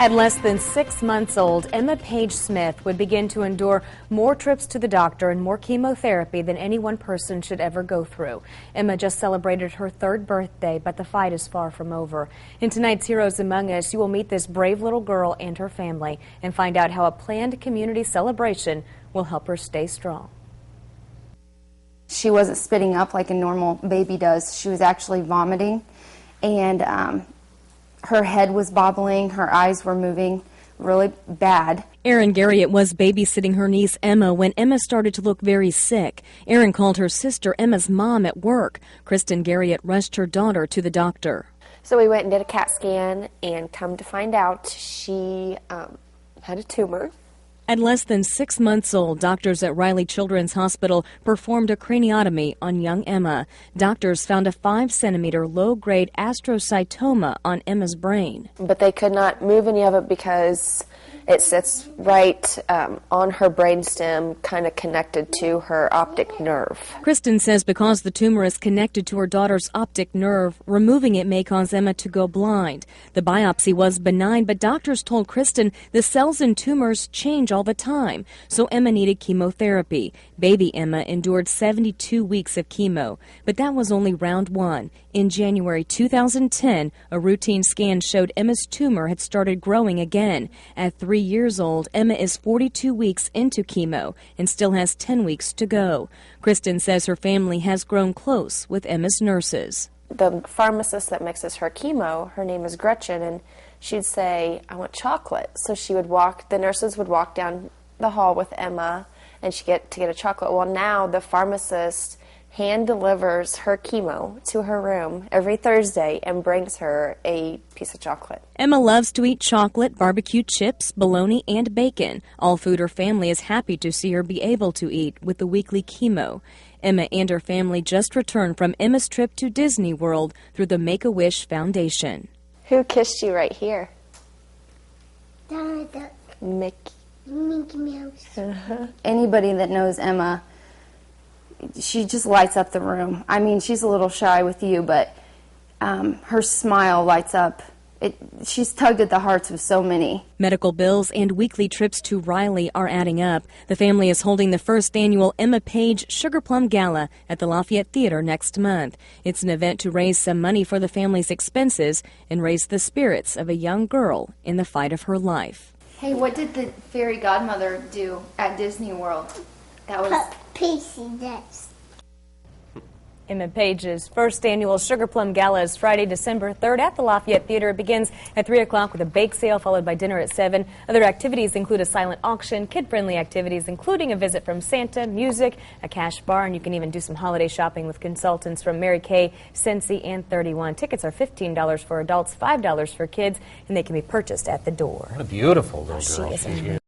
At less than 6 months old, Emma Page Smith would begin to endure more trips to the doctor and more chemotherapy than any one person should ever go through. Emma just celebrated her 3rd birthday, but the fight is far from over. In tonight's Heroes Among Us, you will meet this brave little girl and her family and find out how a planned community celebration will help her stay strong. She wasn't spitting up like a normal baby does. She was actually vomiting, and her head was bobbling, her eyes were moving really bad. Erin Garriott was babysitting her niece Emma when Emma started to look very sick. Erin called her sister Emma's mom at work. Kristen Garriott rushed her daughter to the doctor. So we went and did a CAT scan, and come to find out she had a tumor. At less than 6 months old, doctors at Riley Children's Hospital performed a craniotomy on young Emma. Doctors found a 5-centimeter low-grade astrocytoma on Emma's brain. But they could not move any of it because it sits right on her brainstem, kind of connected to her optic nerve. Kristen says because the tumor is connected to her daughter's optic nerve, removing it may cause Emma to go blind. The biopsy was benign, but doctors told Kristen the cells in tumors change all the time, so Emma needed chemotherapy. Baby Emma endured 72 weeks of chemo, but that was only round 1. In January 2010, a routine scan showed Emma's tumor had started growing again. At 3 years old, Emma is 42 weeks into chemo and still has 10 weeks to go. Kristen says her family has grown close with Emma's nurses. The pharmacist that mixes her chemo, her name is Gretchen, and she'd say, "I want chocolate." So the nurses would walk down the hall with Emma, and she'd get a chocolate. Well, now the pharmacist hand delivers her chemo to her room every Thursday and brings her a piece of chocolate. Emma loves to eat chocolate, barbecue chips, bologna, and bacon. All food her family is happy to see her be able to eat with the weekly chemo. Emma and her family just returned from Emma's trip to Disney World through the Make-A-Wish Foundation. Who kissed you right here? Donald Duck. Mickey Mouse. Anybody that knows Emma, she just lights up the room. I mean, she's a little shy with you, but her smile lights up. She's tugged at the hearts of so many. Medical bills and weekly trips to Riley are adding up. The family is holding the first annual Emma Page Sugar Plum Gala at the Lafayette Theater next month. It's an event to raise some money for the family's expenses and raise the spirits of a young girl in the fight of her life. Hey, what did the fairy godmother do at Disney World? That was Pacey Dance. Emma Page's first annual Sugar Plum Gala is Friday, December 3rd at the Lafayette Theater. It begins at 3 o'clock with a bake sale followed by dinner at 7. Other activities include a silent auction, kid-friendly activities including a visit from Santa, music, a cash bar, and you can even do some holiday shopping with consultants from Mary Kay, Scentsy, and 31. Tickets are $15 for adults, $5 for kids, and they can be purchased at the door. What a beautiful little girl. She is.